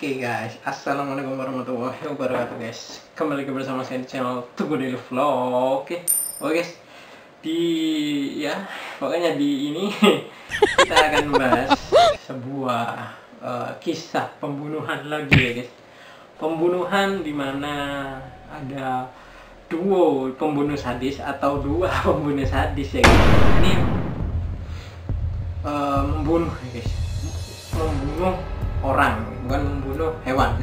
Oke guys, assalamualaikum warahmatullahi wabarakatuh guys. Kembali lagi bersama saya di channel Tugu Daily Vlog. Oke guys, pokoknya di ini kita akan bahas sebuah kisah pembunuhan lagi ya guys. Pembunuhan dimana ada duo pembunuh sadis atau dua pembunuh sadis ya guys. Ini membunuh ya guys, membunuh orang, bukan membunuh hewan.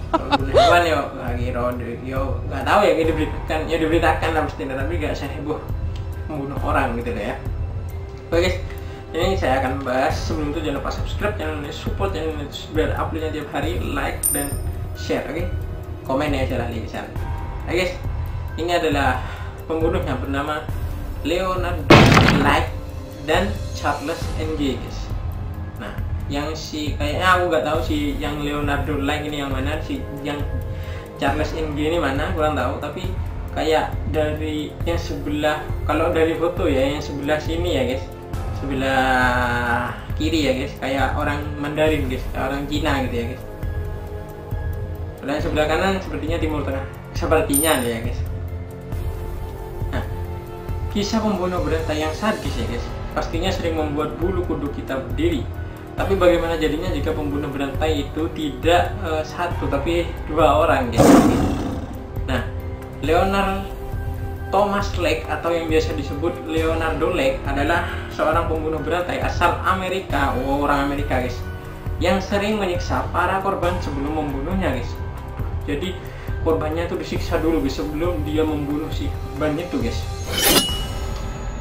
Membunuh hewan ya lagi yo nggak tahu ya, diberitakan lah pasti, tapi nggak seheboh membunuh orang gitu deh ya. Oke guys, ini saya akan bahas. Sebelum itu jangan lupa subscribe channel ini, support channel ini biar uploadnya tiap hari, like dan share. Oke, komen ya aja di sana. Oke guys, ini adalah pembunuhnya bernama Leonard Lake dan Charles NG guys. Nah, yang kayaknya aku nggak tahu sih yang Leonardo Lake ini yang mana, yang Charles NG ini mana kurang tahu, tapi kayak dari yang sebelah, kalau dari foto ya yang sebelah sini ya guys, sebelah kiri ya guys, kayak orang Mandarin guys, kayak orang Cina gitu ya guys. Dan sebelah kanan sepertinya Timur Tengah, sepertinya ya guys. Nah, kisah pembunuh berantai yang sadis ya guys, pastinya sering membuat bulu kuduk kita berdiri. Tapi bagaimana jadinya jika pembunuh berantai itu tidak satu tapi dua orang guys. Nah, Leonard Thomas Lake atau yang biasa disebut Leonardo Lake adalah seorang pembunuh berantai asal Amerika, orang Amerika guys, yang sering menyiksa para korban sebelum membunuhnya guys. Jadi korbannya itu disiksa dulu guys sebelum dia membunuh si korban itu guys.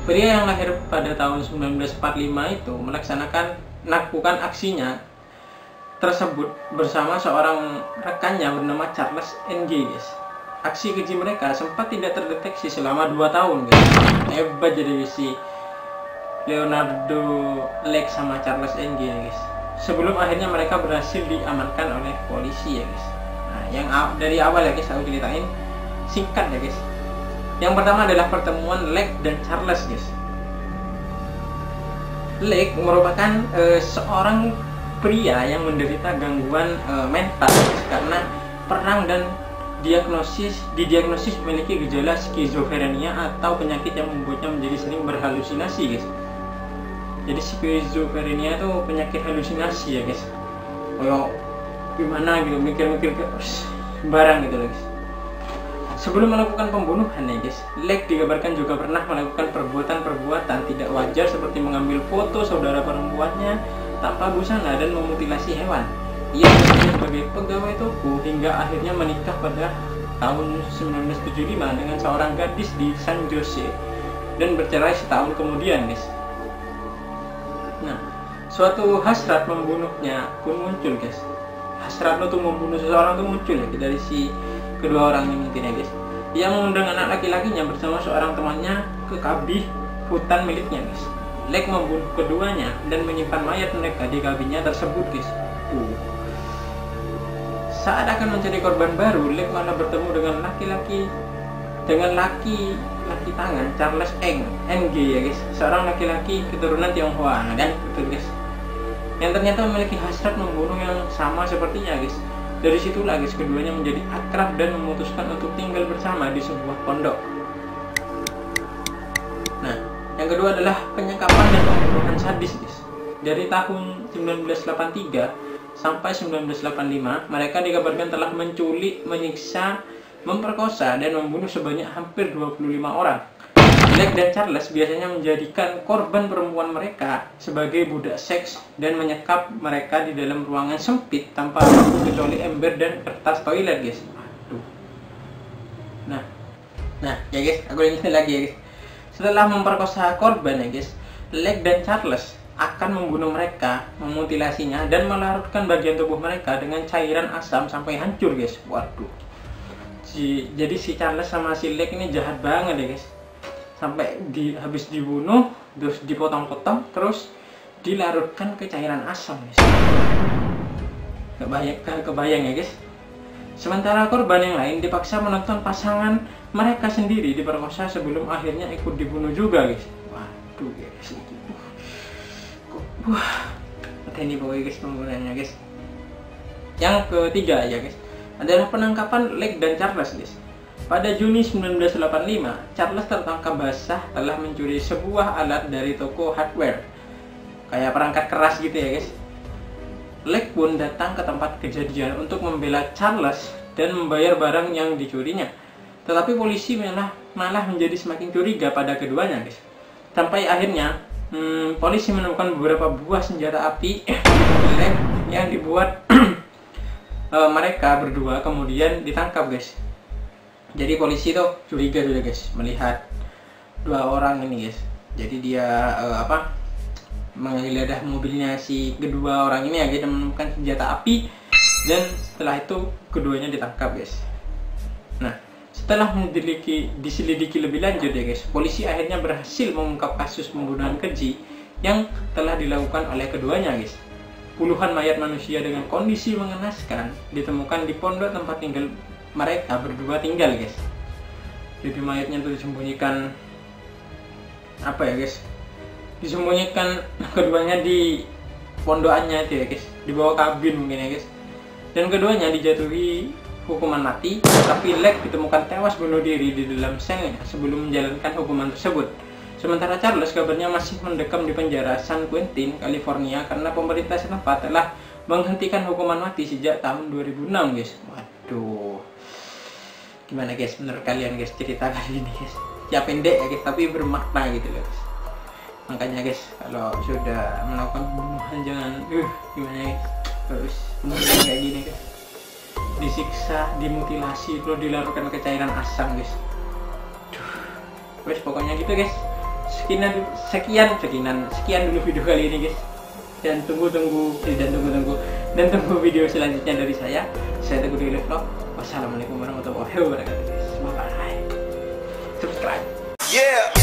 Pria yang lahir pada tahun 1945 itu melakukan aksinya tersebut bersama seorang rekannya bernama Charles NG guys. Aksi keji mereka sempat tidak terdeteksi selama 2 tahun guys. Hebat jadi si Leonardo Lake sama Charles NG ya guys. Sebelum akhirnya mereka berhasil diamankan oleh polisi ya guys. Nah, yang dari awal ya guys aku ceritain singkat ya guys. Yang pertama adalah pertemuan Lake dan Charles guys. Lake merupakan seorang pria yang menderita gangguan mental karena perang dan didiagnosis memiliki gejala skizofrenia atau penyakit yang membuatnya menjadi sering berhalusinasi guys. Jadi skizofrenia itu penyakit halusinasi ya guys. Kayak gimana gitu, mikir-mikir sembarang gitu guys. Sebelum melakukan pembunuhan ya guys, Lake dikabarkan juga pernah melakukan perbuatan tidak wajar seperti mengambil foto saudara perempuannya tanpa busana dan memutilasi hewan. Ia bekerja sebagai pegawai toko hingga akhirnya menikah pada tahun 1975 dengan seorang gadis di San Jose dan bercerai setahun kemudian guys. Nah, suatu hasrat membunuhnya pun muncul guys. Hasrat untuk membunuh seseorang itu muncul ya dari si kedua orang ini mungkin ya guys. Ia mengundang anak laki-lakinya bersama seorang temannya ke kabih hutan miliknya guys. Lake membunuh keduanya dan menyimpan mayat mereka di kabinnya tersebut guys. Saat akan mencari korban baru, Lake malah bertemu dengan laki tangan Charles NG ya guys, seorang laki-laki keturunan Tionghoa dan betul guys, yang ternyata memiliki hasrat membunuh yang sama sepertinya guys. Dari situlah guys keduanya menjadi akrab dan memutuskan untuk tinggal bersama di sebuah pondok. Nah, yang kedua adalah penyekapan dan pembunuhan sadis guys. Dari tahun 1983 sampai 1985, mereka dikabarkan telah menculik, menyiksa, memperkosa dan membunuh sebanyak hampir 25 orang. Lake dan Charles biasanya menjadikan korban perempuan mereka sebagai budak seks dan menyekap mereka di dalam ruangan sempit tanpa apapun kecuali ember dan kertas toilet guys. Aduh. Nah ya guys, aku ingat lagi ya guys. Setelah memperkosa korban ya guys, Lake dan Charles akan membunuh mereka, memutilasinya dan melarutkan bagian tubuh mereka dengan cairan asam sampai hancur guys. Waduh. Jadi si Charles sama si Lake ini jahat banget ya guys. Sampai habis dibunuh, terus dipotong-potong, terus dilarutkan ke cairan asam guys. Kebayang ya guys. Sementara korban yang lain dipaksa menonton pasangan mereka sendiri diperkosa sebelum akhirnya ikut dibunuh juga guys. Waduh guys, ini pokoknya guys pembunuhannya guys. Yang ketiga ya guys, adalah penangkapan Lake dan Charles guys. Pada Juni 1985, Charles tertangkap basah telah mencuri sebuah alat dari toko hardware, kayak perangkat keras gitu ya guys. Lake pun datang ke tempat kejadian untuk membela Charles dan membayar barang yang dicurinya. Tetapi polisi malah menjadi semakin curiga pada keduanya guys. Sampai akhirnya polisi menemukan beberapa buah senjata api Lake yang dibuat mereka berdua kemudian ditangkap guys. Jadi polisi tuh curiga juga guys melihat dua orang ini guys. Jadi dia menggeledah mobilnya si kedua orang ini akhirnya menemukan senjata api, dan setelah itu keduanya ditangkap guys. Nah, setelah diselidiki lebih lanjut ya guys, polisi akhirnya berhasil mengungkap kasus pembunuhan keji yang telah dilakukan oleh keduanya guys. Puluhan mayat manusia dengan kondisi mengenaskan ditemukan di pondok tempat tinggal mereka berdua tinggal guys. Jadi mayatnya itu disembunyikan disembunyikan keduanya di pondokannya itu ya guys, di bawah kabin mungkin ya guys. Dan keduanya dijatuhi hukuman mati, tapi Lake ditemukan tewas bunuh diri di dalam selnya sebelum menjalankan hukuman tersebut. Sementara Charles kabarnya masih mendekam di penjara San Quentin, California karena pemerintah setempat telah menghentikan hukuman mati sejak tahun 2006 guys. Waduh, gimana guys menurut kalian guys cerita kali ini guys? Ya pendek ya guys, tapi bermakna gitu loh guys. Makanya guys, kalau sudah melakukan pembunuhan jangan gimana guys, terus pembunuhan kayak gini guys, disiksa, dimutilasi, perlu dilarutkan ke cairan asam guys. Guys pokoknya gitu guys. Sekian dulu video kali ini guys. Dan tunggu video selanjutnya dari saya. Saya Teguh Daily Vlog. Wassalamualaikum warahmatullahi wabarakatuh. Bye bye. Subscribe. Yeah.